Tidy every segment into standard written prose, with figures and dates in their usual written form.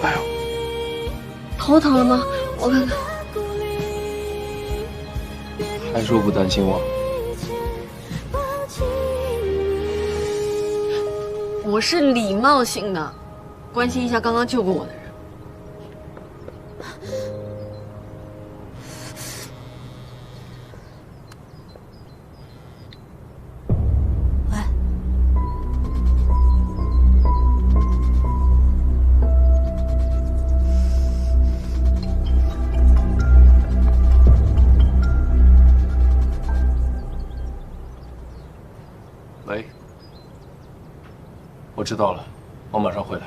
哎呦，头疼了吗？我看看。还说不担心我？我是礼貌性的，关心一下刚刚救过我的人。喂，我知道了，我马上回来。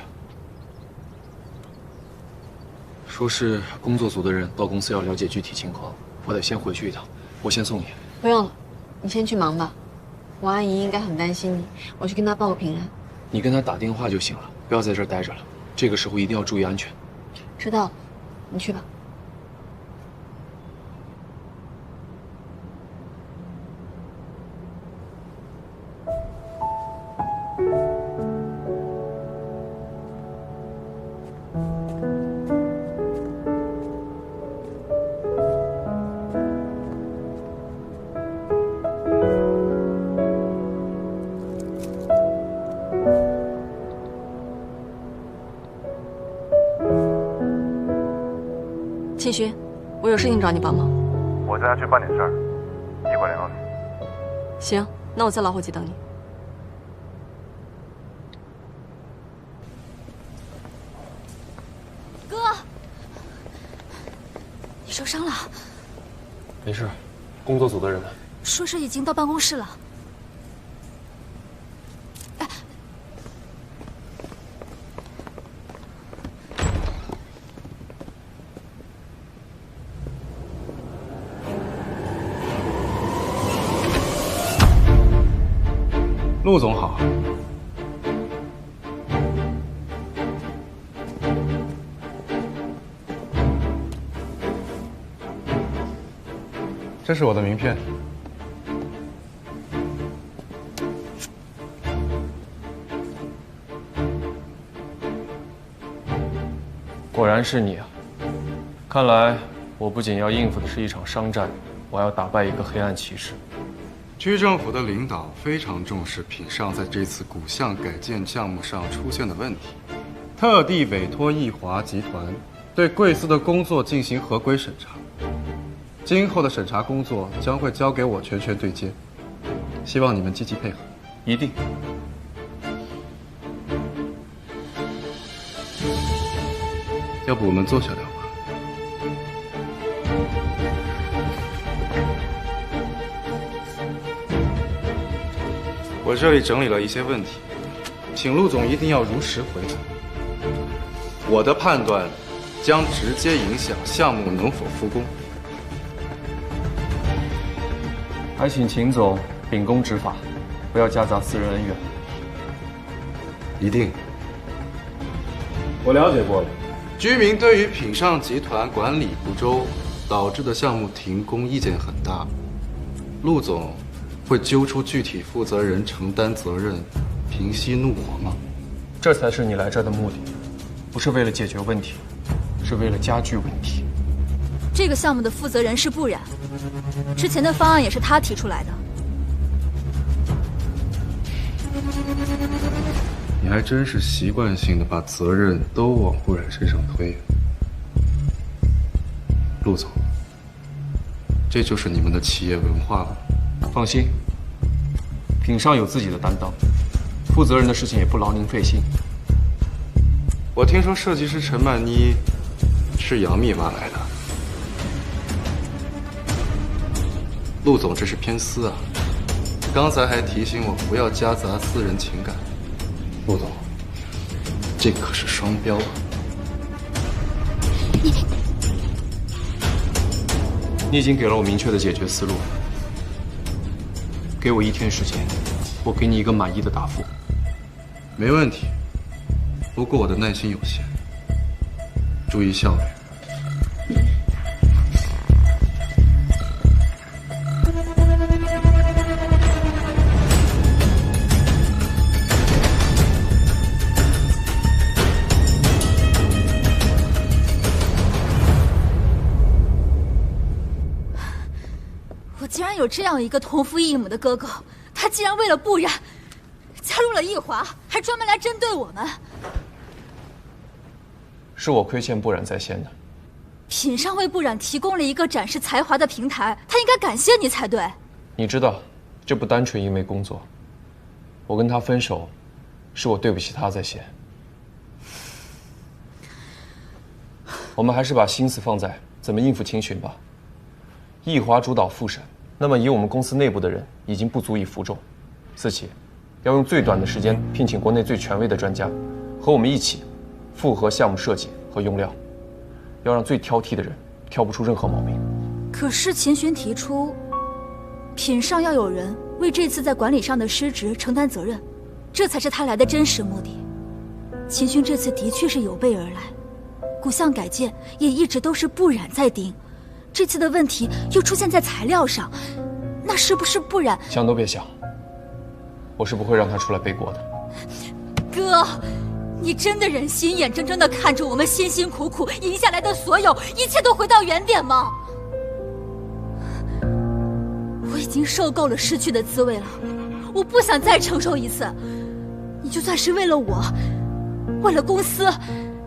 说是工作组的人到公司要了解具体情况，我得先回去一趟，我先送你。不用了，你先去忙吧。王阿姨应该很担心你，我去跟她报个平安。你跟他打电话就行了，不要在这儿待着了。这个时候一定要注意安全。知道了，你去吧。庆勋，我有事情找你帮忙。我现在去办点事儿，一会儿联络你。行，那我在老伙计等你。哥，你受伤了？没事，工作组的人呢？说是已经到办公室了。陆总好，这是我的名片。果然是你啊！看来我不仅要应付的是一场商战，我还要打败一个黑暗骑士。区政府的领导非常重视品上在这次古巷改建项目上出现的问题，特地委托易华集团对贵司的工作进行合规审查。今后的审查工作将会交给我全权对接，希望你们积极配合。一定。要不我们坐下聊吧。我这里整理了一些问题，请陆总一定要如实回答。我的判断将直接影响项目能否复工。还请秦总秉公执法，不要夹杂私人恩怨。一定。我了解过了，居民对于品上集团管理不周导致的项目停工意见很大。陆总会揪出具体负责人承担责任，平息怒火吗？这才是你来这儿的目的，不是为了解决问题，是为了加剧问题。这个项目的负责人是不然，之前的方案也是他提出来的。你还真是习惯性的把责任都往顾然身上推。陆总，这就是你们的企业文化了。放心，品上有自己的担当，负责任的事情也不劳您费心。我听说设计师陈曼妮是杨幂挖来的，陆总这是偏私啊！刚才还提醒我不要夹杂私人情感，陆总，这可是双标啊！你已经给了我明确的解决思路，给我1天时间，我给你一个满意的答复。没问题，不过我的耐心有限，注意效率。有这样一个同父异母的哥哥，他竟然为了不然加入了易华，还专门来针对我们。是我亏欠不染在先的。品上为不染提供了一个展示才华的平台，他应该感谢你才对。你知道，这不单纯因为工作。我跟他分手，是我对不起他在先。我们还是把心思放在怎么应付秦巡吧。易华主导复审，那么以我们公司内部的人已经不足以服众。四期，要用最短的时间聘请国内最权威的专家，和我们一起复核项目设计和用料，要让最挑剔的人挑不出任何毛病。可是秦巡提出，品上要有人为这次在管理上的失职承担责任，这才是他来的真实目的。秦巡这次的确是有备而来，古巷改建也一直都是不染在盯，这次的问题又出现在材料上，那是不是不染？想都别想，我是不会让他出来背锅的。哥，你真的忍心眼睁睁地看着我们辛辛苦苦赢下来的所有，一切都回到原点吗？我已经受够了失去的滋味了，我不想再承受一次。你就算是为了我，为了公司，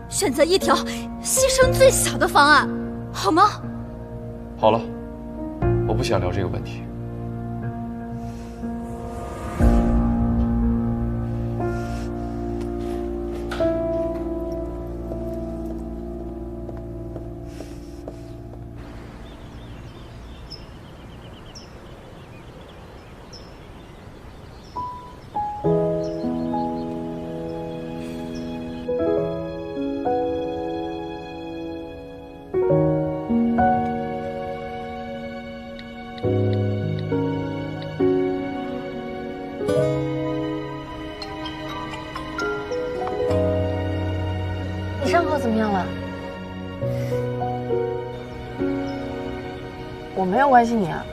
选择一条牺牲最小的方案，好吗？好了，我不想聊这个问题。你伤口怎么样了？我没有关心你啊，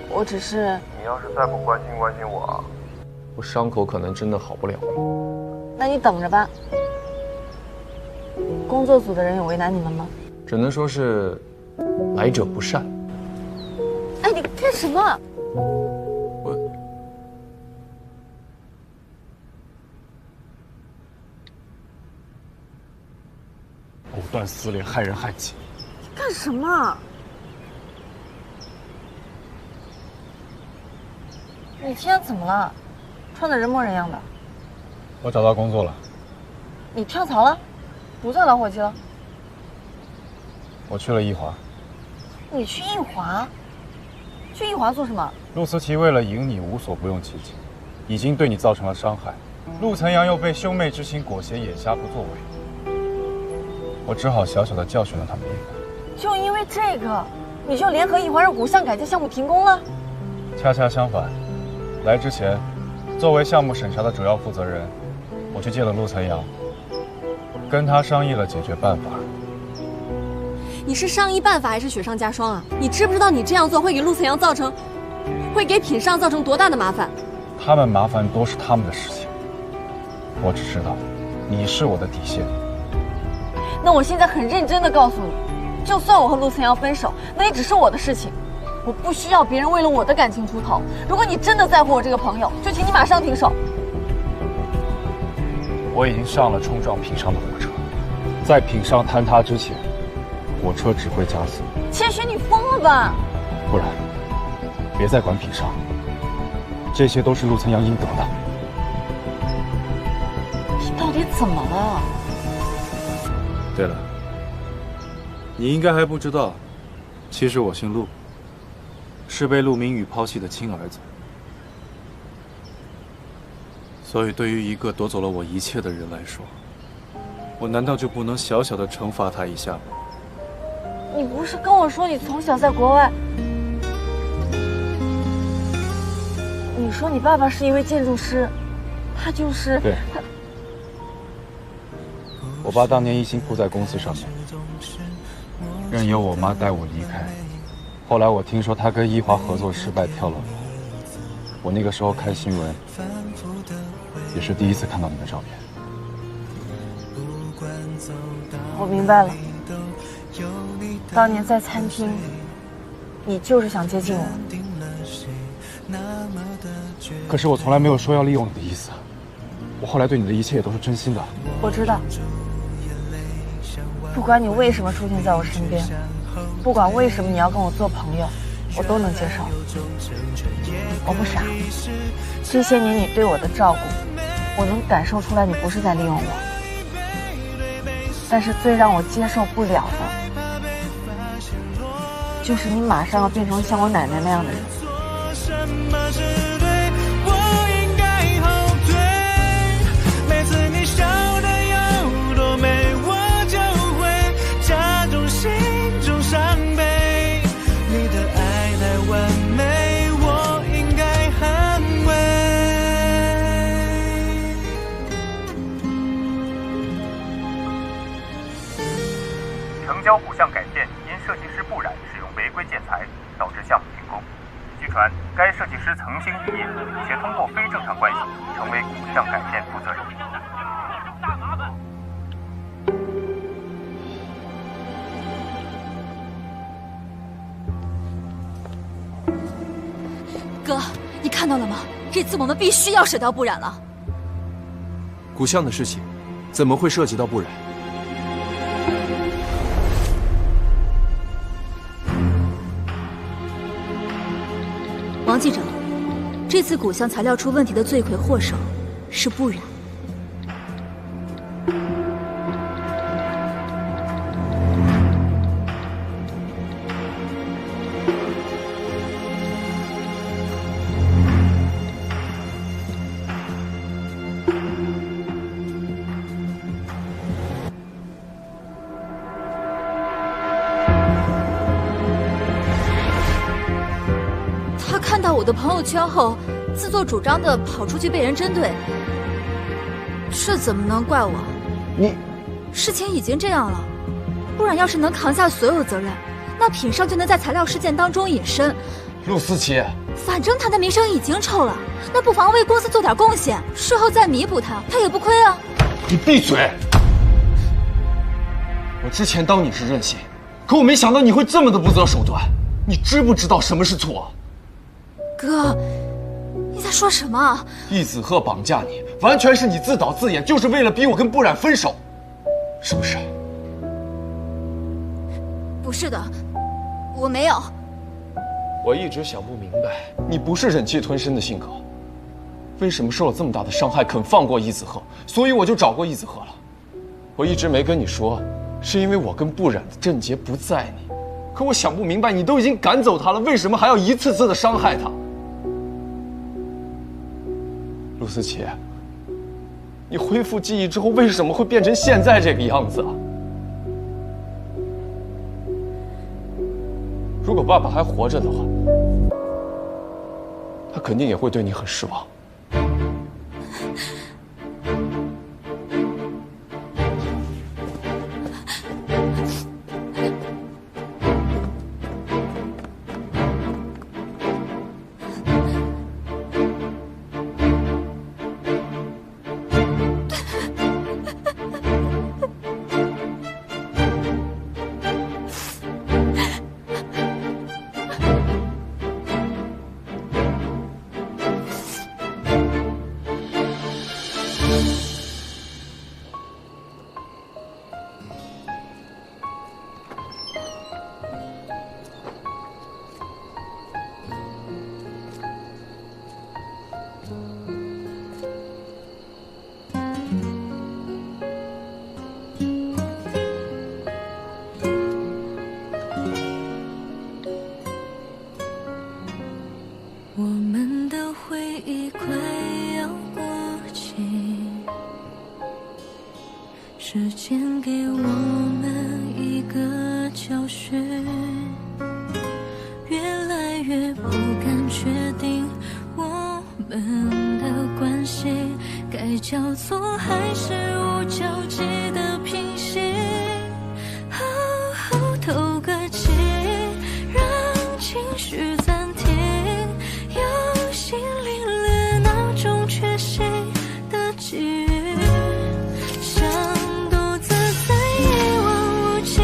我只是……你要是再不关心我，我伤口可能真的好不了。那你等着吧。工作组的人有为难你们吗？只能说是来者不善。哎，你干什么？藕断丝连，害人害己。干什么？你今天怎么了？穿的人模人样的。我找到工作了。你跳槽了？不做老伙计了？我去了易华。你去易华？去易华做什么？陆思琪为了赢你无所不用其极，已经对你造成了伤害。陆层阳又被兄妹之情裹挟，眼瞎不作为。我只好小小的教训了他们一番。就因为这个，你就联合易华让古巷改建项目停工了？恰恰相反，来之前，作为项目审查的主要负责人，我去见了陆层阳，跟他商议了解决办法。你是商议办法还是雪上加霜啊？你知不知道你这样做会给陆层阳会给品上造成多大的麻烦？他们麻烦多是他们的事情，我只知道，你是我的底线。那我现在很认真的告诉你，就算我和陆层阳分手，那也只是我的事情，我不需要别人为了我的感情出头。如果你真的在乎我这个朋友，就请你马上停手。我已经上了冲撞品上的火车，在品上坍塌之前，火车只会加速。千寻，你疯了吧？不然，别再管品上，这些都是陆层阳应得的。你到底怎么了？对了，你应该还不知道，其实我姓陆，是被陆明宇抛弃的亲儿子。所以，对于一个夺走了我一切的人来说，我难道就不能小小的惩罚他一下吗？你不是跟我说你从小在国外？你说你爸爸是一位建筑师，他就是……对。我爸当年一心扑在公司上面，任由我妈带我离开。后来我听说他跟易华合作失败跳楼了，我那个时候看新闻，也是第一次看到你的照片。我明白了，当年在餐厅，你就是想接近我。可是我从来没有说要利用你的意思，我后来对你的一切也都是真心的。我知道，不管你为什么出现在我身边，不管为什么你要跟我做朋友，我都能接受。我不傻，这些年你对我的照顾，我能感受出来你不是在利用我。但是最让我接受不了的，就是你马上要变成像我奶奶那样的人。每次你笑得有多美，我就会假装心中伤悲。你的爱太完美，我应该捍卫。城郊古巷改建因设计师不染使用违规建材，导致项目停工。据传，该设计师曾经异业，且通过非正常关系成为古巷改建负责人。大麻烦！哥，你看到了吗？这次我们必须要舍掉不染了。古巷的事情，怎么会涉及到不染？王记者，这次古巷材料出问题的罪魁祸首是不染。看到我的朋友圈后，自作主张的跑出去被人针对，这怎么能怪我？你，事情已经这样了，不然要是能扛下所有责任，那品上就能在材料事件当中隐身。陆思琪，反正他的名声已经臭了，那不妨为公司做点贡献，事后再弥补他也不亏啊。你闭嘴！我之前当你是任性，可我没想到你会这么的不择手段。你知不知道什么是错？哥，你在说什么？易子鹤绑架你，完全是你自导自演，就是为了逼我跟不染分手，是不是？不是的，我没有。我一直想不明白，你不是忍气吞声的性格，为什么受了这么大的伤害肯放过易子鹤？所以我就找过易子鹤了。我一直没跟你说，是因为我跟不染的症结不在你。可我想不明白，你都已经赶走他了，为什么还要一次次的伤害他？陆思琪，你恢复记忆之后，为什么会变成现在这个样子啊？如果爸爸还活着的话，他肯定也会对你很失望。我们的回忆快要过期，时间给我们一个教训，越来越不敢确定我们的关系该叫做还是无交集的平行，好好透个气，让情绪暂停，有心领略那种缺席的际遇，想独自在一望无际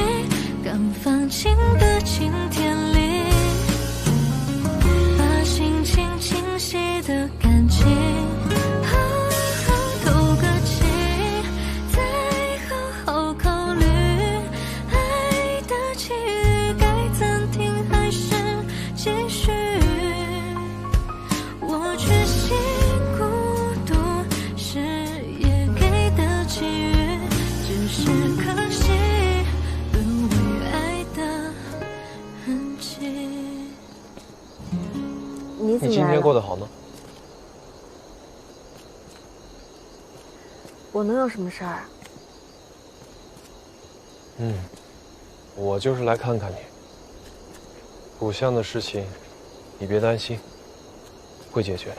敢放晴的晴天里，把心情清晰的感情天过得好吗？我能有什么事儿啊？我就是来看看你。古巷的事情，你别担心，会解决的。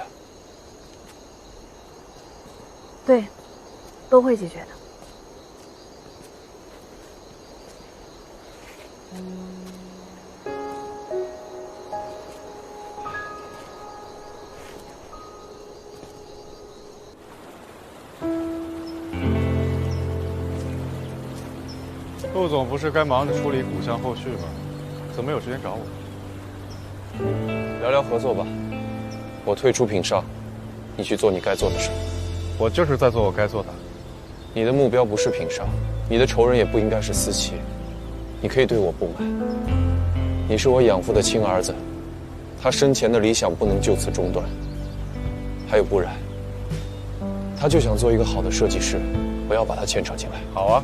对，都会解决的。陆总不是该忙着处理古巷后续吗？怎么有时间找我？聊聊合作吧。我退出品上，你去做你该做的事。我就是在做我该做的。你的目标不是品上，你的仇人也不应该是思琪。你可以对我不满，你是我养父的亲儿子，他生前的理想不能就此中断。还有不然，他就想做一个好的设计师，不要把他牵扯进来。好啊。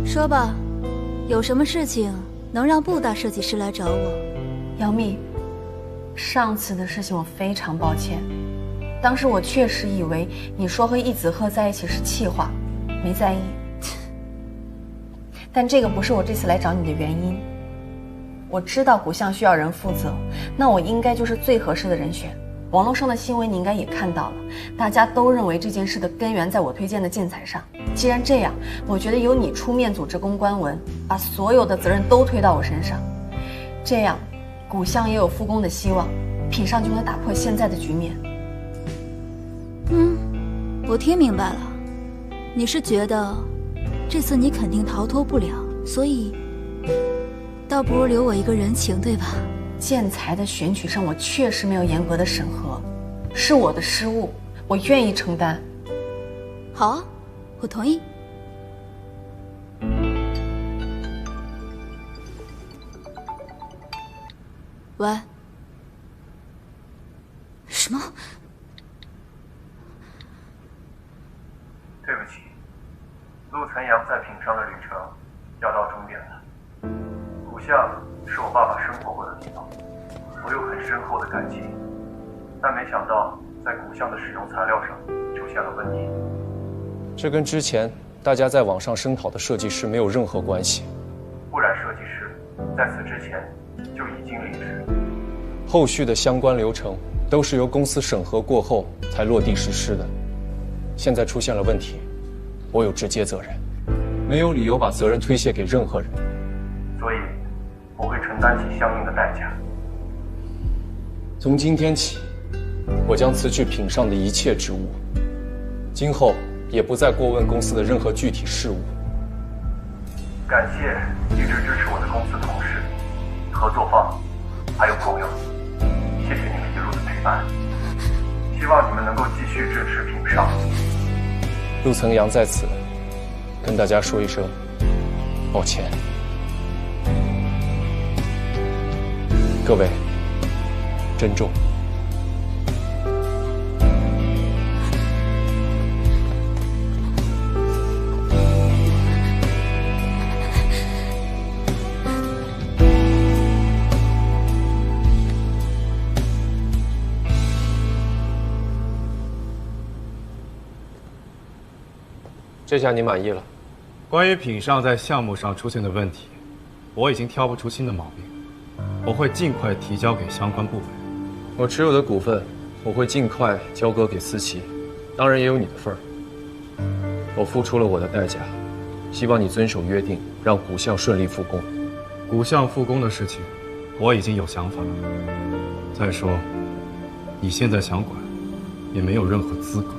说吧，有什么事情能让布大设计师来找我？杨幂，上次的事情我非常抱歉，当时我确实以为你说和易子鹤在一起是气话，没在意。但这个不是我这次来找你的原因。我知道古巷需要人负责，那我应该就是最合适的人选。网络上的新闻你应该也看到了，大家都认为这件事的根源在我推荐的建材上。既然这样，我觉得由你出面组织公关文，把所有的责任都推到我身上，这样古巷也有复工的希望，品上就能打破现在的局面。我听明白了，你是觉得这次你肯定逃脱不了，所以倒不如留我一个人情，对吧？建材的选取上我确实没有严格的审核，是我的失误，我愿意承担。好啊，我同意。喂？什么？对不起，陆岑阳在品上的旅程要到终点了。古巷是我爸爸生活过的地方，我有很深厚的感情，但没想到在古巷的使用材料上出现了问题。这跟之前大家在网上声讨的设计师没有任何关系。不然设计师在此之前就已经离职。后续的相关流程都是由公司审核过后才落地实施的。现在出现了问题，我有直接责任，没有理由把责任推卸给任何人。所以我会承担起相应的代价。从今天起，我将辞去品上的一切职务，今后也不再过问公司的任何具体事务。感谢一直支持我的公司同事、合作方，还有朋友，谢谢你们一路的陪伴。希望你们能够继续支持品上。陆岑阳在此跟大家说一声抱歉。各位，珍重。这下你满意了？关于品上在项目上出现的问题，我已经挑不出新的毛病，我会尽快提交给相关部门。我持有的股份，我会尽快交割给思琪，当然也有你的份儿。我付出了我的代价，希望你遵守约定，让古巷顺利复工。古巷复工的事情，我已经有想法了。再说，你现在想管，也没有任何资格。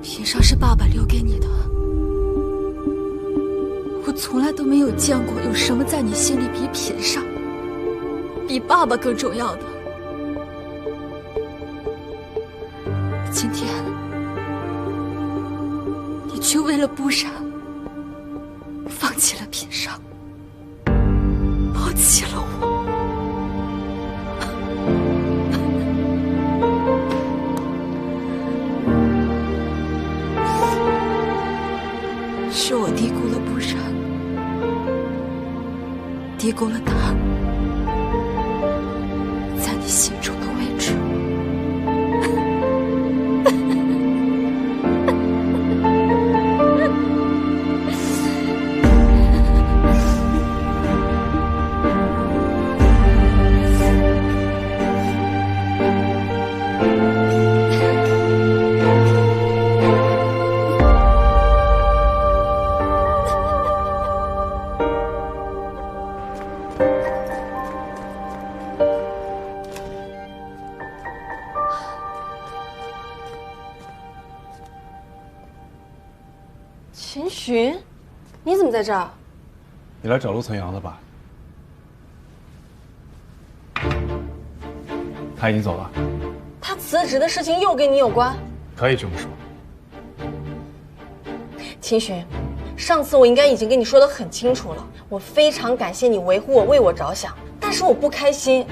品上是爸爸留给你的，我从来都没有见过有什么在你心里比品上、比爸爸更重要的。今天，你却为了不然，放弃了品上，抛弃了我。低估了他在你心中的位置。秦寻，你怎么在这儿？你来找陆层阳的吧？他已经走了。他辞职的事情又跟你有关？可以这么说。秦寻，上次我应该已经跟你说得很清楚了，我非常感谢你维护我，为我着想，但是我不开心。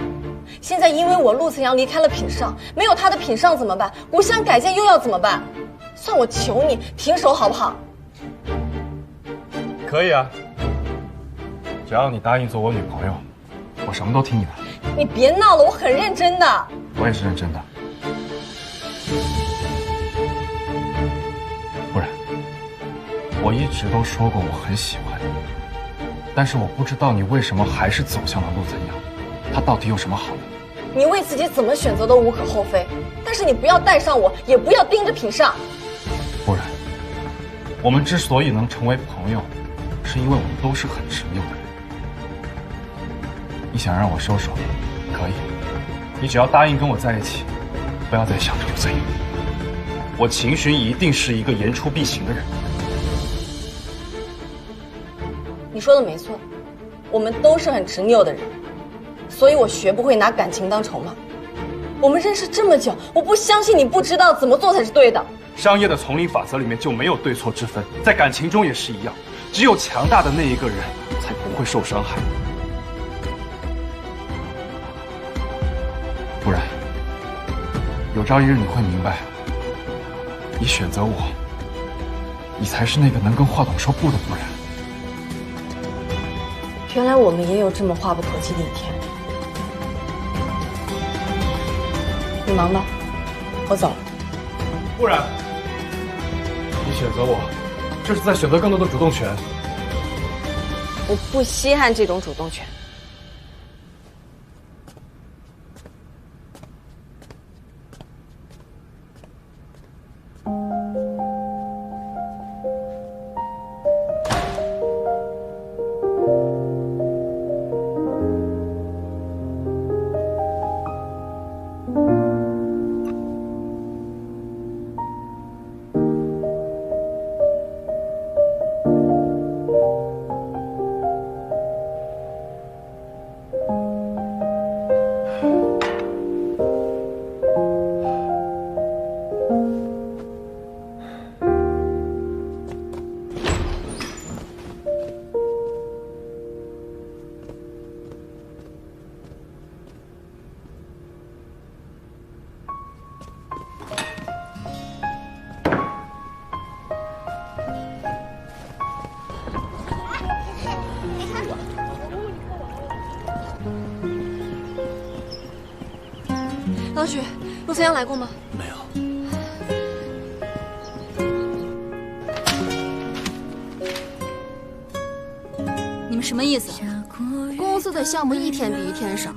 现在因为我陆层阳离开了品上，没有他的品上怎么办？古巷改建又要怎么办？算我求你停手好不好？可以啊，只要你答应做我女朋友，我什么都听你的。你别闹了，我很认真的。我也是认真的。不然，我一直都说过我很喜欢你，但是我不知道你为什么还是走向了陆怎样，他到底有什么好的？你为自己怎么选择都无可厚非，但是你不要带上我，也不要盯着品上。不然，我们之所以能成为朋友，是因为我们都是很执拗的人。你想让我收手，可以，你只要答应跟我在一起，不要再想着陆怎样。我秦寻一定是一个言出必行的人。你说的没错，我们都是很执拗的人，所以我学不会拿感情当筹码。我们认识这么久，我不相信你不知道怎么做才是对的。商业的丛林法则里面就没有对错之分，在感情中也是一样，只有强大的那一个人才不会受伤害。不然，有朝一日你会明白，你选择我，你才是那个能跟话筒说不的不然。原来我们也有这么话不投机的一天。你忙吧，我走了。不然，你选择我，这是在选择更多的主动权。我不稀罕这种主动权。老许，陆思阳来过吗？没有。你们什么意思？公司的项目一天比一天少，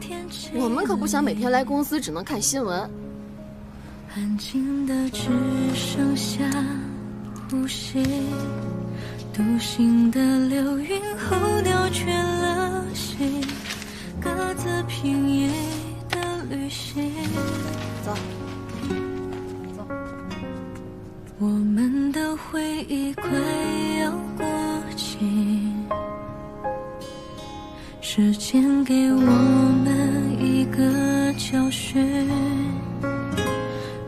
我们可不想每天来公司只能看新闻。安静的只剩下呼吸，独行的流云候鸟倦了心，各自平野的旅行。走，走。我们的回忆快要过期，时间给我们一个教训，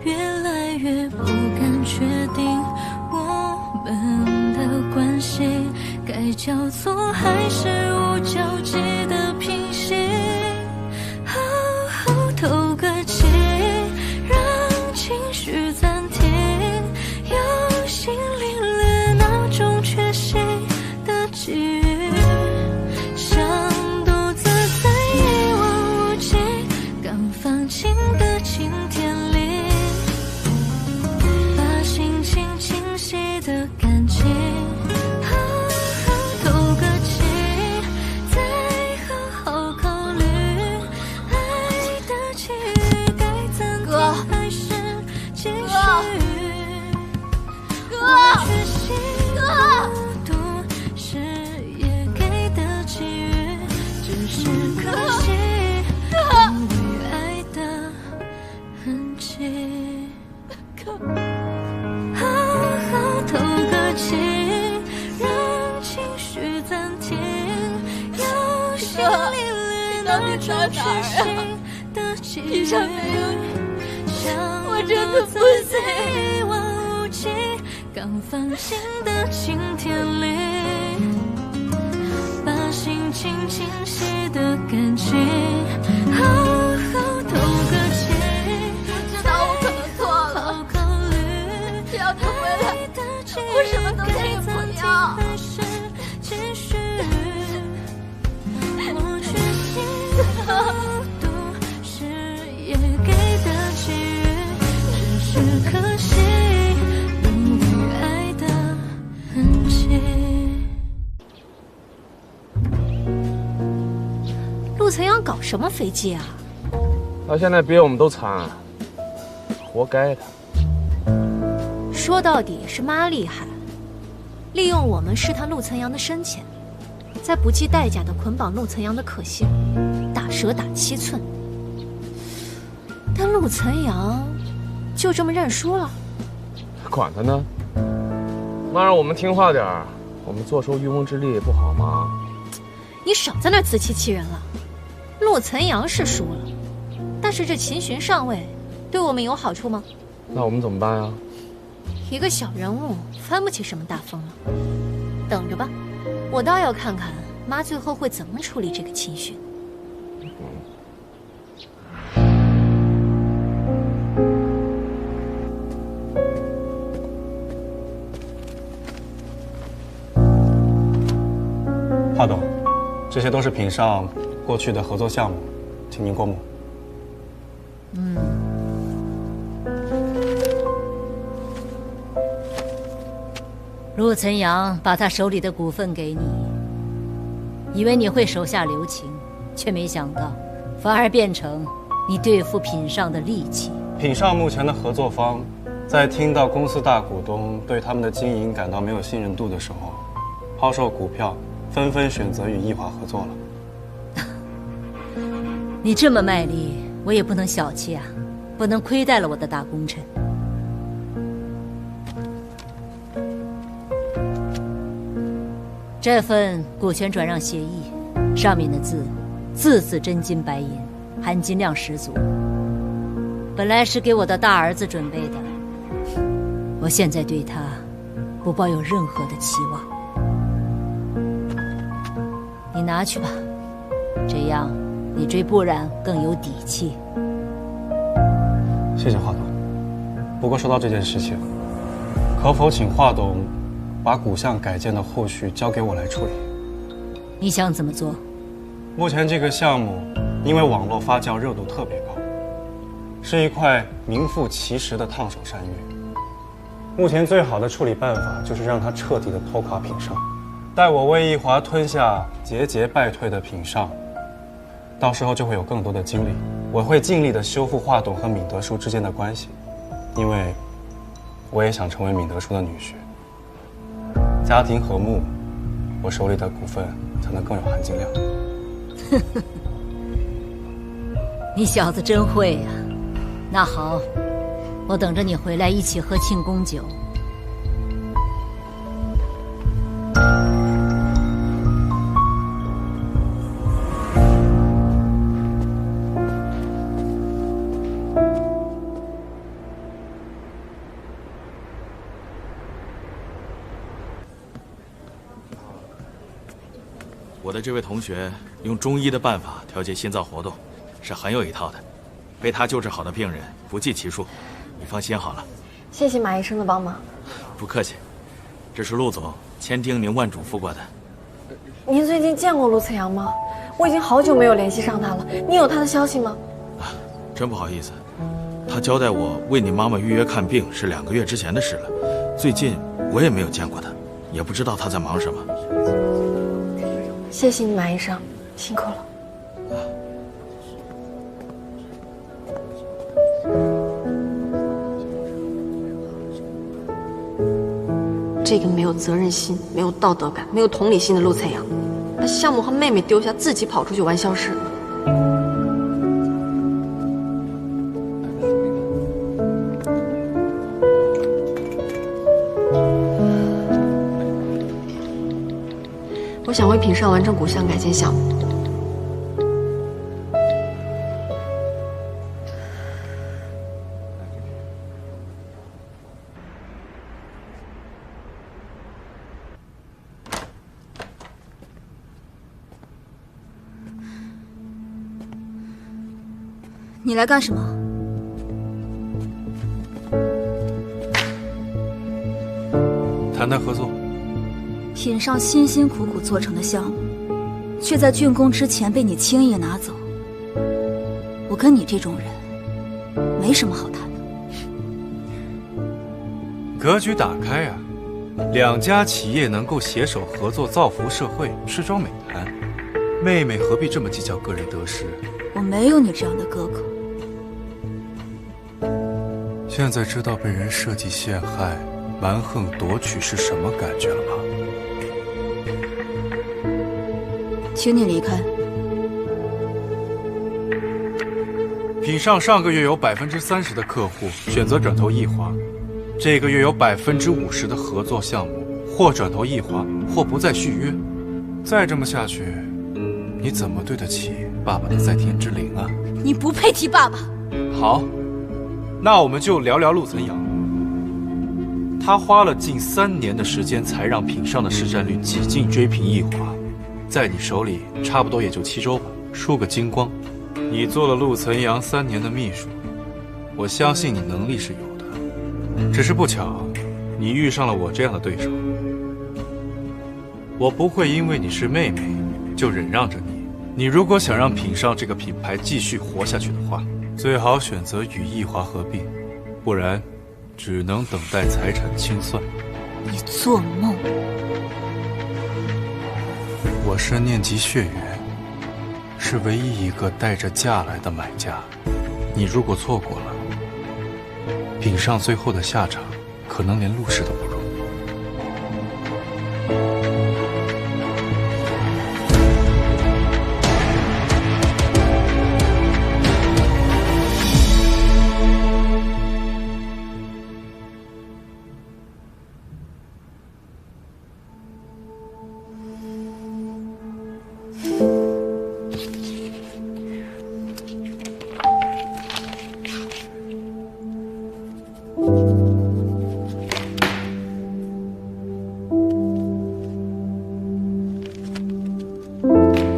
越来越不敢确定我们的关系该叫做还是无交集的平行。好好透个气，让情绪暂停，有心领略那种缺席的际遇，像朵到哪儿啊？地上没有你，我真的不行。一望无际，刚放晴的晴天里，把心情清晰的感情好好透个气。知道我可能错了，只要你回来，我什么都可以不要。我决心好多事也给的机遇，只是可惜没有爱的痕迹。陆晨阳搞什么飞机啊？他现在比我们都惨，活该的。说到底是妈厉害，利用我们试探陆晨阳的深浅，再不计代价的捆绑陆晨阳的可信，打蛇打7寸。但陆晨阳就这么认输了？管他呢，妈让我们听话点儿，我们坐收渔翁之利不好吗？你少在那儿自欺欺人了。陆晨阳是输了，但是这秦巡上位，对我们有好处吗？那我们怎么办呀？一个小人物翻不起什么大风了，等着吧，我倒要看看妈最后会怎么处理这个秦巡。华董，这些都是品上过去的合作项目，请您过目。陆晨阳把他手里的股份给你，以为你会手下留情，却没想到，反而变成你对付品上的利器。品上目前的合作方，在听到公司大股东对他们的经营感到没有信任度的时候，抛售股票，纷纷选择与易华合作了。你这么卖力，我也不能小气啊，不能亏待了我的大功臣。这份股权转让协议，上面的字，字字真金白银，含金量十足。本来是给我的大儿子准备的，我现在对他不抱有任何的期望。你拿去吧，这样你追不然更有底气。谢谢华董。不过说到这件事情，可否请华董把股项改建的后续交给我来处理？你想怎么做？目前这个项目因为网络发酵热度特别高，是一块名副其实的烫手山芋。目前最好的处理办法就是让它彻底的拖垮品上，待我为易华吞下节节败退的品上，到时候就会有更多的精力。我会尽力的修复华董和闵德叔之间的关系，因为我也想成为闵德叔的女婿。家庭和睦，我手里的股份才能更有含金量。你小子真会呀！那好，我等着你回来一起喝庆功酒。我的这位同学用中医的办法调节心脏活动，是很有一套的。被他救治好的病人不计其数，你放心好了。谢谢马医生的帮忙。不客气，这是陆总千叮咛万嘱咐过的。您最近见过陆慈阳吗？我已经好久没有联系上他了，你有他的消息吗？真不好意思，他交代我为你妈妈预约看病是2个月之前的事了，最近我也没有见过他，也不知道他在忙什么。谢谢你，马医生，辛苦了。这个没有责任心、没有道德感、没有同理心的陆彩阳，把项目和妹妹丢下，自己跑出去玩消失。我想为品上完成股项改建项目，你来干什么？谈谈合作。品上辛辛苦苦做成的项目，却在竣工之前被你轻易拿走。我跟你这种人，没什么好谈的。格局打开啊！两家企业能够携手合作，造福社会，是桩美谈。妹妹何必这么计较个人得失？我没有你这样的哥哥。现在知道被人设计陷害、蛮横夺取是什么感觉了吗？请你离开。品上上个月有30%的客户选择转投易华，这个月有50%的合作项目或转投易华，或不再续约。再这么下去，你怎么对得起爸爸的在天之灵啊？你不配提爸爸。好，那我们就聊聊陆岑阳。他花了近3年的时间，才让品上的市占率几近追平易华，在你手里差不多也就7周吧，输个精光。你做了陆岑阳3年的秘书，我相信你能力是有的，只是不巧，你遇上了我这样的对手。我不会因为你是妹妹就忍让着你。你如果想让品上这个品牌继续活下去的话，最好选择与易华合并，不然只能等待财产清算。你做梦！我是念及血缘，是唯一一个带着价来的买家。你如果错过了，品上最后的下场可能连陆氏都不如。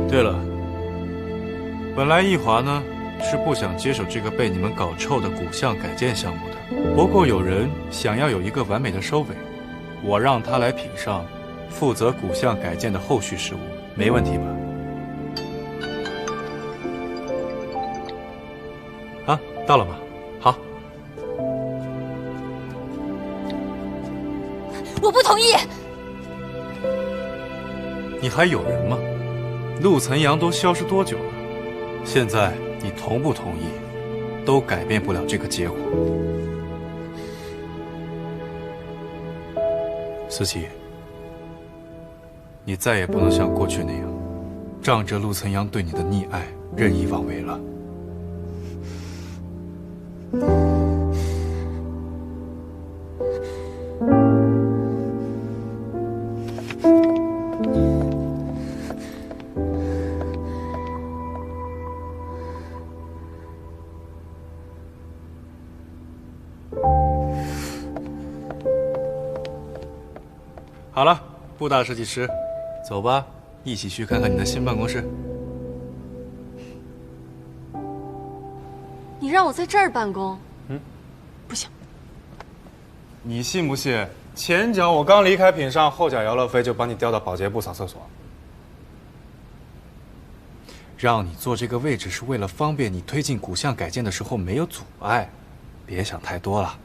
对了，本来易华呢是不想接手这个被你们搞臭的古巷改建项目的，不过有人想要有一个完美的收尾，我让他来品上，负责古巷改建的后续事务，没问题吧？啊，到了吗？好。我不同意。你还有人吗？陆岑阳都消失多久了？现在你同不同意，都改变不了这个结果。思琪，你再也不能像过去那样，仗着陆岑阳对你的溺爱任意妄为了。好了，布大设计师，走吧，一起去看看你的新办公室。你让我在这儿办公？不行。你信不信？前脚我刚离开品上，后脚姚乐飞就把你调到保洁部扫厕所。让你坐这个位置是为了方便你推进古巷改建的时候没有阻碍，别想太多了。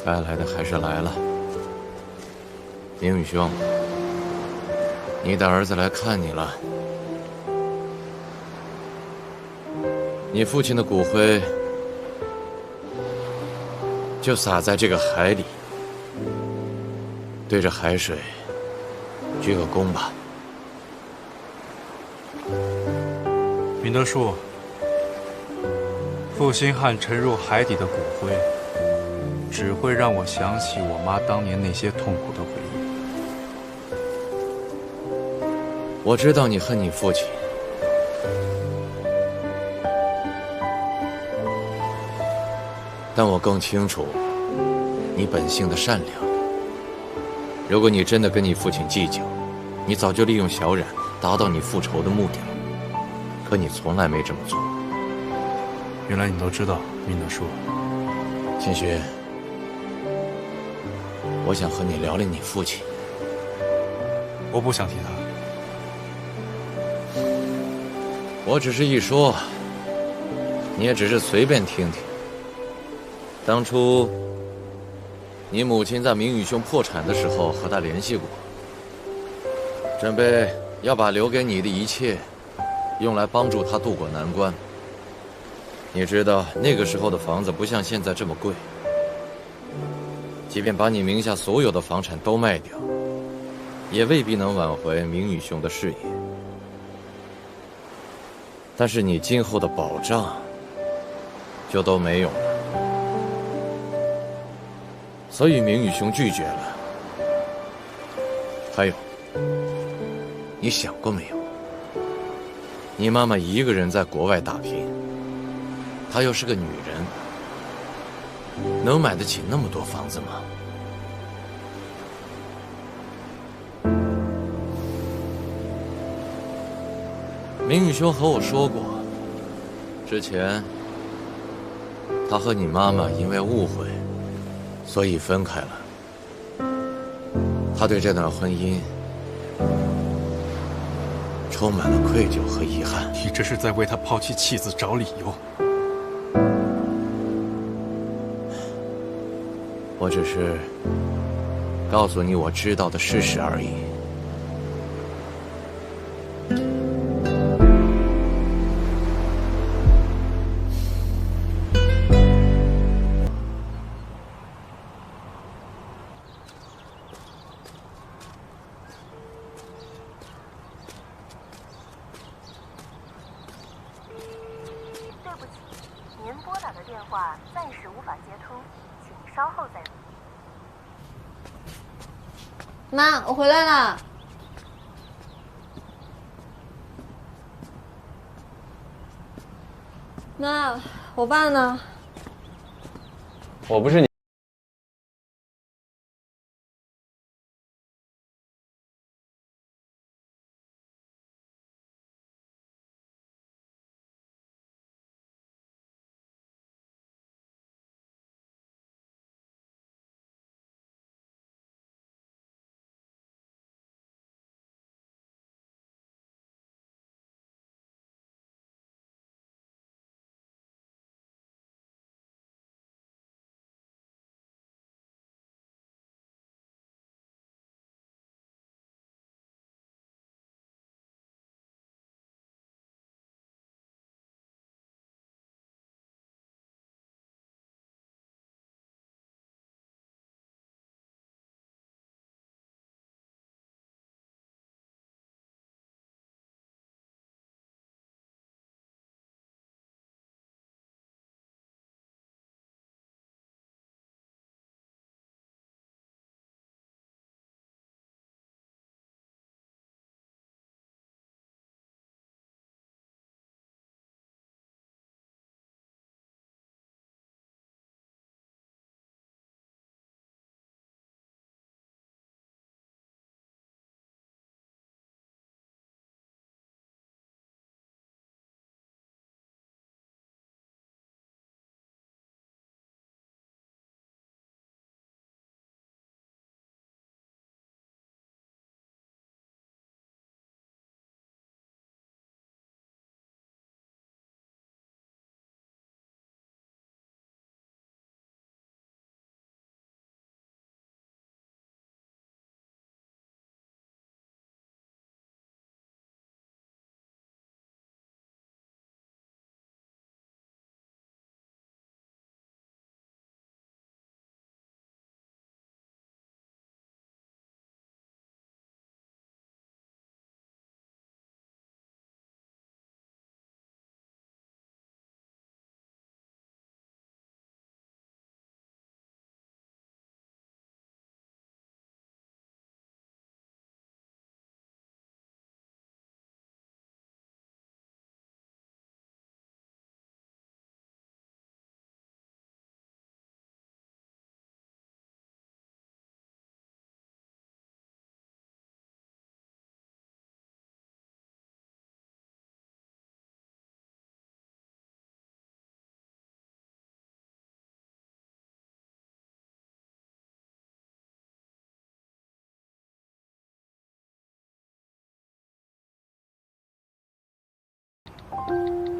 该来的还是来了。明宇兄，你的儿子来看你了。你父亲的骨灰就撒在这个海里，对着海水鞠个躬吧。明德树，负心汉沉入海底的骨灰，只会让我想起我妈当年那些痛苦的回忆。我知道你恨你父亲，但我更清楚你本性的善良。如果你真的跟你父亲计较，你早就利用小冉达到你复仇的目的了。可你从来没这么做。原来你都知道，明德树。千寻，我想和你聊聊你父亲。我不想提他。我只是一说，你也只是随便听听。当初，你母亲在明宇兄破产的时候和他联系过，准备要把留给你的一切用来帮助他渡过难关。你知道那个时候的房子不像现在这么贵，即便把你名下所有的房产都卖掉，也未必能挽回明宇兄的事业。但是你今后的保障就都没有了，所以明宇兄拒绝了。还有，你想过没有？你妈妈一个人在国外打拼，她又是个女人，能买得起那么多房子吗？明宇兄和我说过，之前他和你妈妈因为误会，所以分开了。他对这段婚姻充满了愧疚和遗憾。你这是在为他抛弃妻子找理由。我只是告诉你我知道的事实而已。妈，我回来了。妈，我爸呢？我不是你。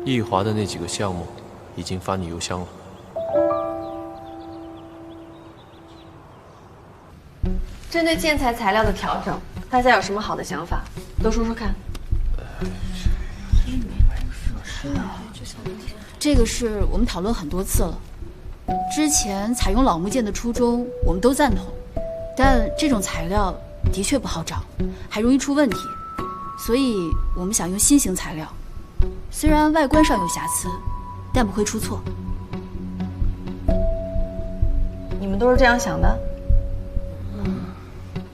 易华的那几个项目已经发你邮箱了。针对建材材料的调整，大家有什么好的想法，都说说看。这个是我们讨论很多次了。之前采用老木件的初衷，我们都赞同，但这种材料的确不好找，还容易出问题，所以我们想用新型材料。虽然外观上有瑕疵，但不会出错。你们都是这样想的？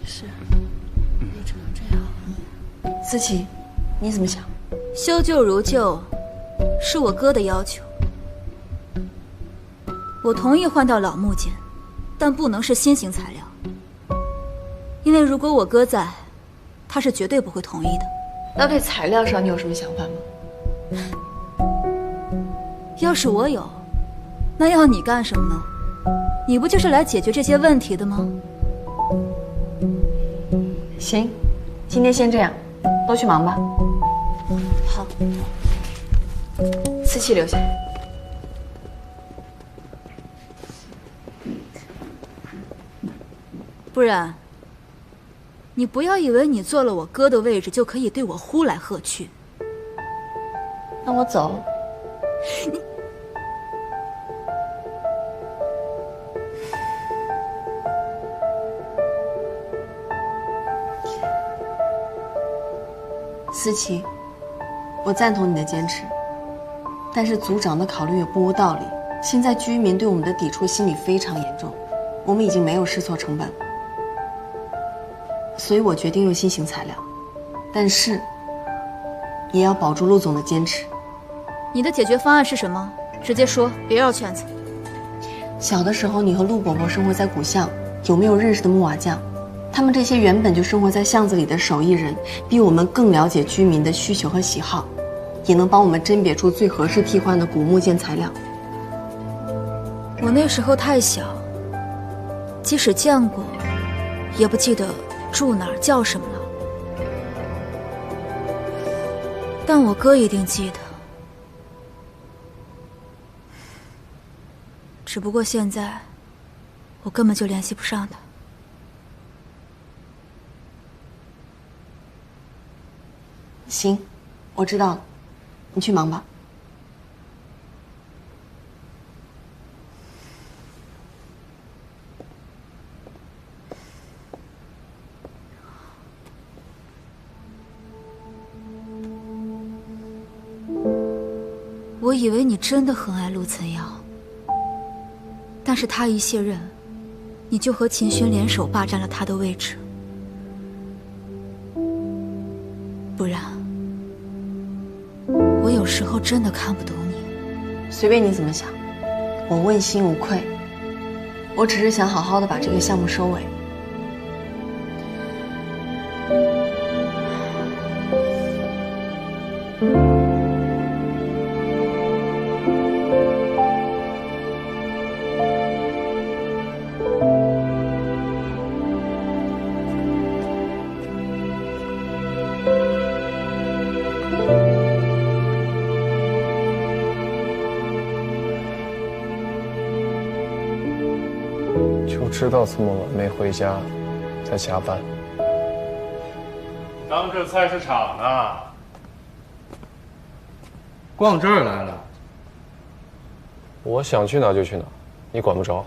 是，也只能这样。思琪，你怎么想？修旧如旧，是我哥的要求。我同意换掉老木件，但不能是新型材料，因为如果我哥在，他是绝对不会同意的。那对材料上你有什么想法吗？要是我有，那要你干什么呢？你不就是来解决这些问题的吗？行，今天先这样，都去忙吧。好，思琪留下。不然，你不要以为你坐了我哥的位置就可以对我呼来喝去。那我走。你。思琪，我赞同你的坚持，但是组长的考虑也不无道理。现在居民对我们的抵触心理非常严重，我们已经没有试错成本了，所以我决定用新型材料，但是也要保住陆总的坚持。你的解决方案是什么？直接说，别绕圈子。小的时候，你和陆伯伯生活在古巷，有没有认识的木瓦匠？他们这些原本就生活在巷子里的手艺人，比我们更了解居民的需求和喜好，也能帮我们甄别出最合适替换的古木件材料。我那时候太小，即使见过，也不记得住哪儿叫什么了。但我哥一定记得，只不过现在我根本就联系不上他。行，我知道了，你去忙吧。我以为你真的很爱陆岑瑶，但是他一卸任，你就和秦轩联手霸占了他的位置。不然，我有时候真的看不懂你。随便你怎么想，我问心无愧。我只是想好好的把这个项目收尾。就知道这么晚没回家，在加班。当这菜市场呢，逛这儿来了。我想去哪就去哪，你管不着。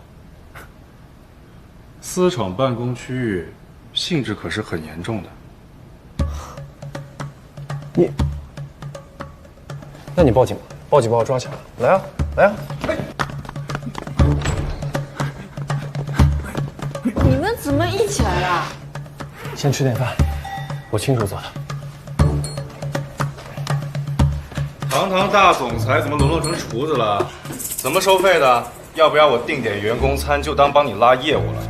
私闯办公区域，性质可是很严重的。那你报警吧，报警把我抓起来。来啊，来啊！你们怎么一起来了？先吃点饭，我亲手做的。堂堂大总裁怎么沦落成厨子了？怎么收费的？要不要我订点员工餐，就当帮你拉业务了？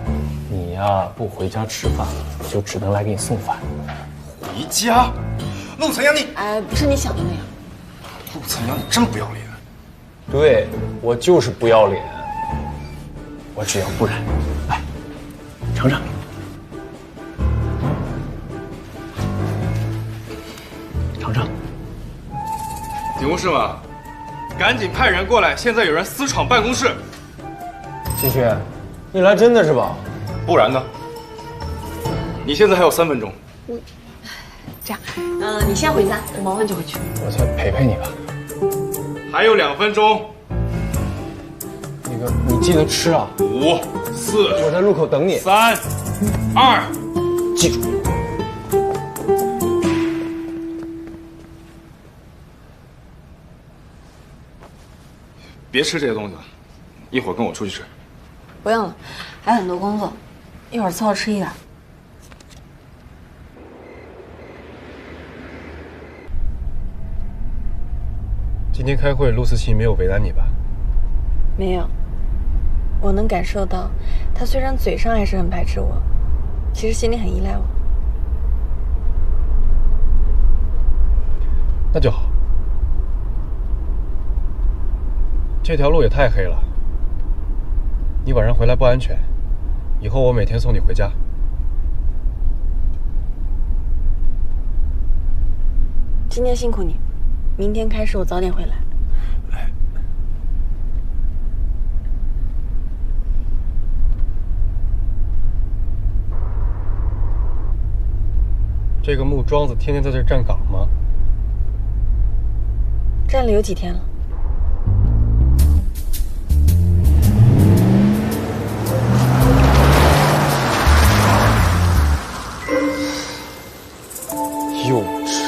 你呀，不回家吃饭，我就只能来给你送饭。回家？陆岑阳，你……哎，不是你想的那样。陆岑阳，你真不要脸！对，我就是不要脸。我只要不然，来，尝尝。尝尝。警务室吗？赶紧派人过来，现在有人私闯办公室。秦轩，你来真的是吧？不然呢？你现在还有3分钟。这样，你先回家，我忙完就回去。我再陪陪你吧。还有2分钟。那个，你记得吃啊。5、4，我在路口等你。3、2，记住。别吃这些东西了，一会儿跟我出去吃。不用了，还有很多工作，一会儿凑合吃一点。今天开会，陆思琪没有为难你吧？没有，我能感受到，他虽然嘴上还是很排斥我，其实心里很依赖我。那就好。这条路也太黑了，你晚上回来不安全。以后我每天送你回家。今天辛苦你，明天开始我早点回来。这个木桩子天天在这站岗吗？站了有几天了。幼稚。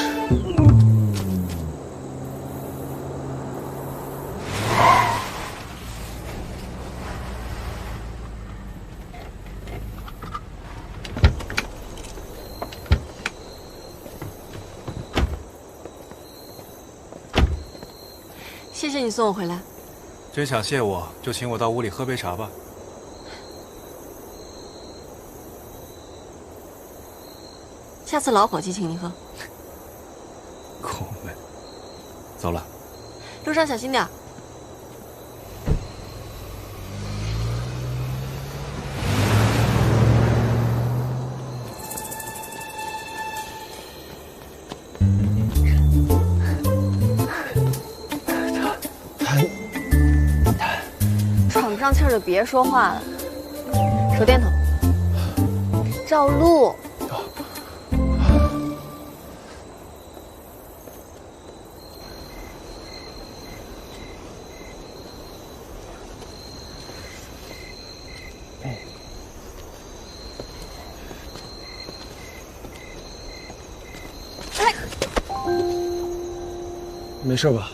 谢谢你送我回来。真想谢我，就请我到屋里喝杯茶吧。下次老伙计请你喝。够美。走了。路上小心点。喘不上气儿就别说话了，手电筒，照路。没事吧？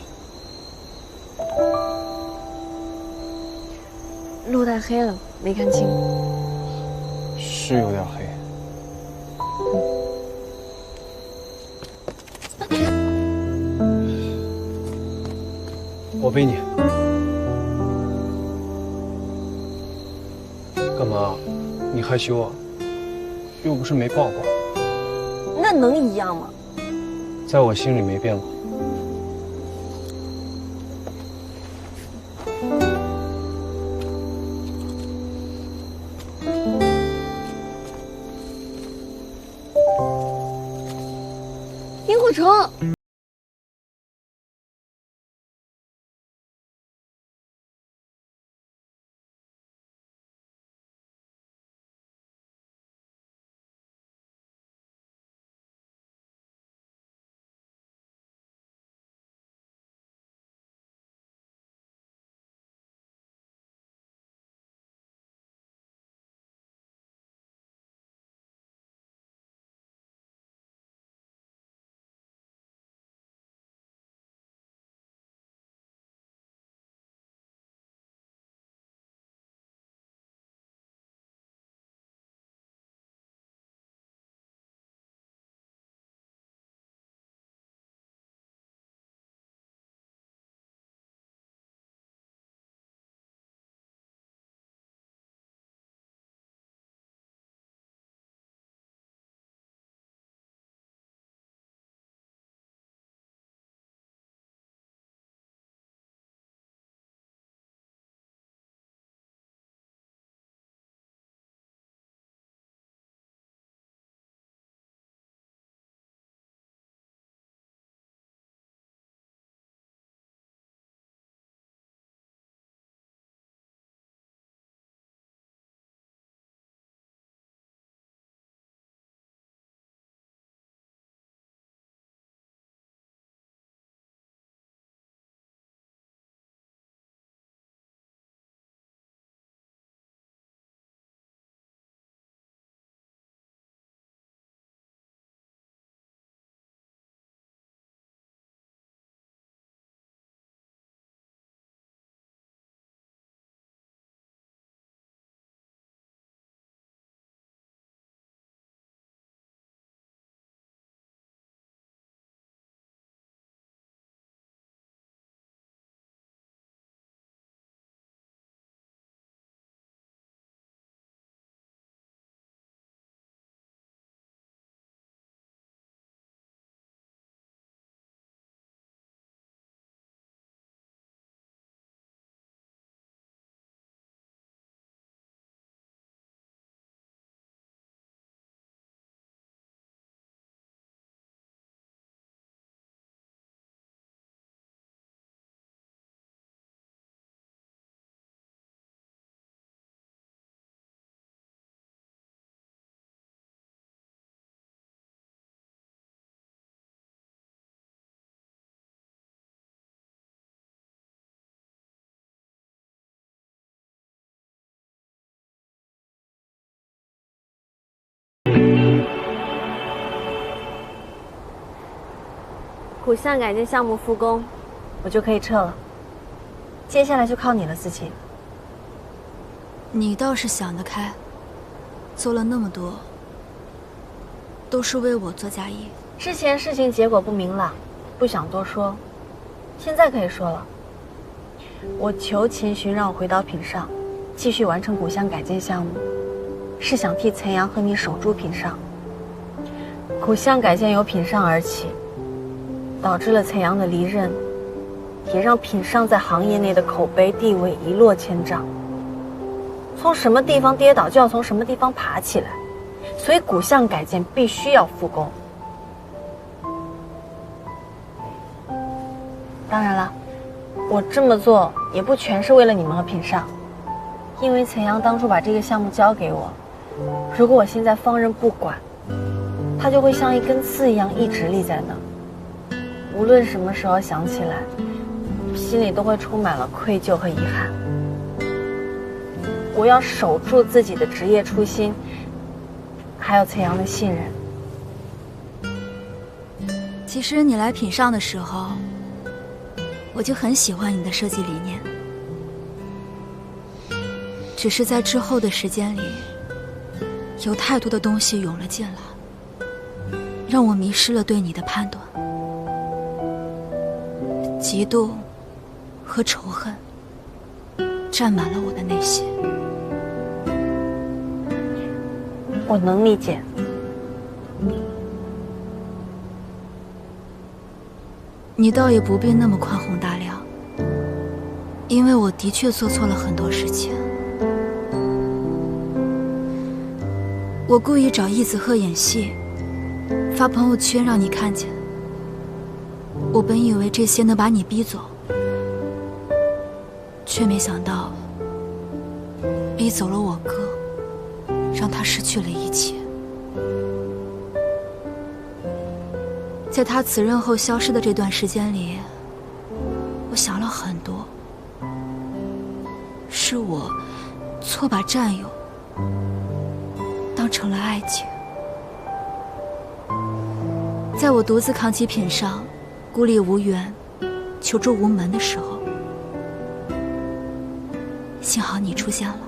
路太黑了，没看清。是有点黑。我背你。干嘛？你害羞啊？又不是没抱过。那能一样吗？在我心里没变过。萤火虫。古巷改建项目复工，我就可以撤了。接下来就靠你了，思琪。你倒是想得开，做了那么多，都是为我做嫁衣。之前事情结果不明朗，不想多说，现在可以说了。我求秦寻让我回到品上，继续完成古巷改建项目，是想替岑阳和你守住品上。古巷改建由品上而起，导致了岑阳的离任，也让品上在行业内的口碑地位一落千丈。从什么地方跌倒，就要从什么地方爬起来，所以古巷改建必须要复工。当然了，我这么做也不全是为了你们和品上，因为岑阳当初把这个项目交给我，如果我现在放任不管，它就会像一根刺一样一直立在那，无论什么时候想起来，心里都会充满了愧疚和遗憾。我要守住自己的职业初心，还有岑阳的信任。其实你来品上的时候，我就很喜欢你的设计理念，只是在之后的时间里，有太多的东西涌了进来，让我迷失了对你的判断。嫉妒和仇恨占满了我的内心。我能理解。你倒也不必那么宽宏大量，因为我的确做错了很多事情。我故意找易子赫演戏，发朋友圈让你看见。我本以为这些能把你逼走，却没想到逼走了我哥，让他失去了一切。在他辞任后消失的这段时间里，我想了很多，是我错把战友当成了爱情。在我独自扛起品上，孤立无援，求助无门的时候，幸好你出现了，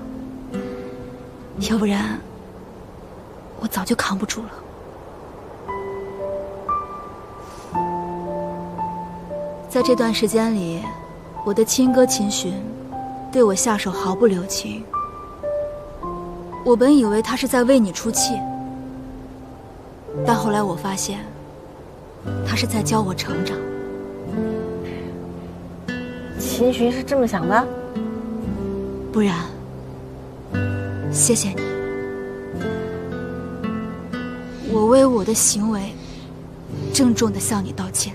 要不然我早就扛不住了。在这段时间里，我的亲哥秦寻对我下手毫不留情。我本以为他是在为你出气，但后来我发现他是在教我成长。秦寻是这么想的？不然，谢谢你。我为我的行为郑重地向你道歉。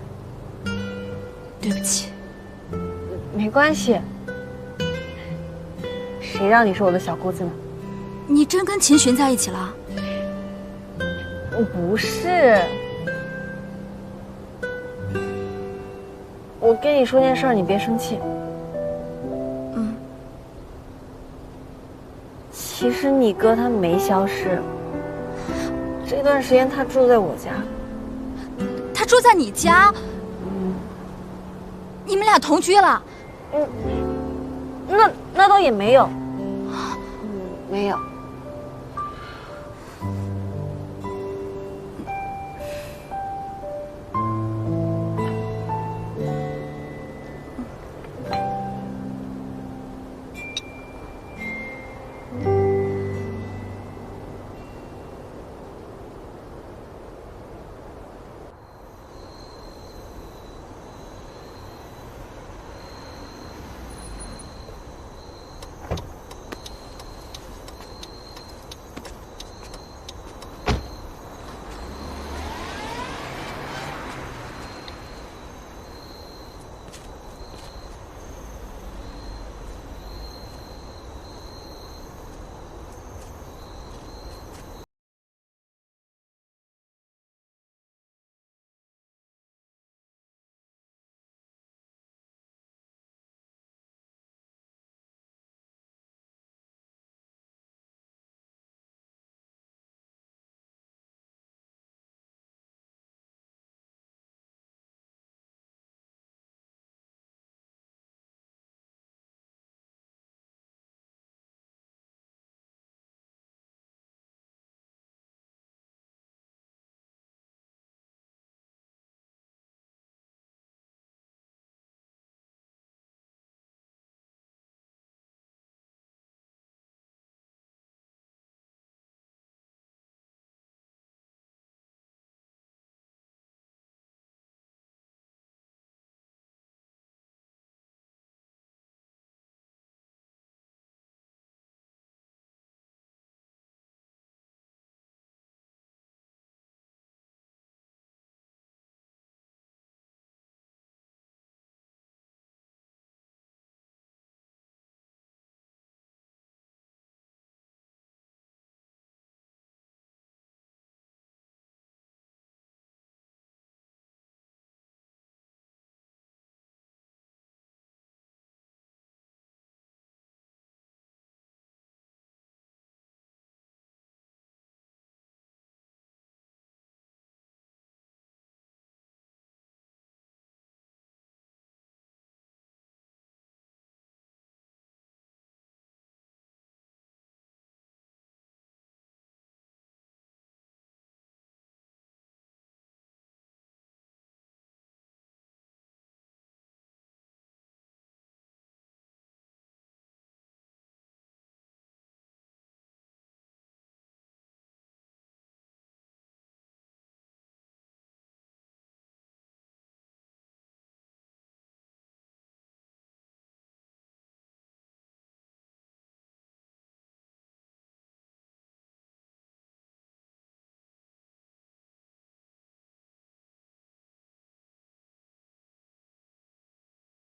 对不起。没关系，谁让你是我的小姑子呢？你真跟秦寻在一起了？不是，我跟你说件事儿，你别生气。其实你哥他没消失，这段时间他住在我家。他住在你家？你们俩同居了？那倒也没有，没有。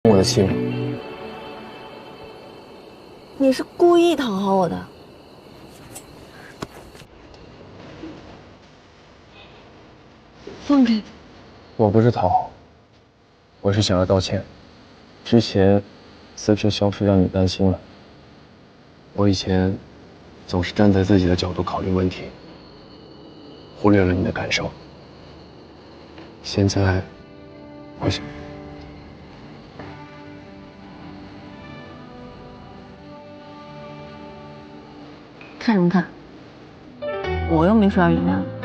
我的气吗？你是故意讨好我的。放开！我不是讨好，我是想要道歉。之前私自消失让你担心了。我以前总是站在自己的角度考虑问题，忽略了你的感受。现在，我想。看什么看？我又没说要原谅你。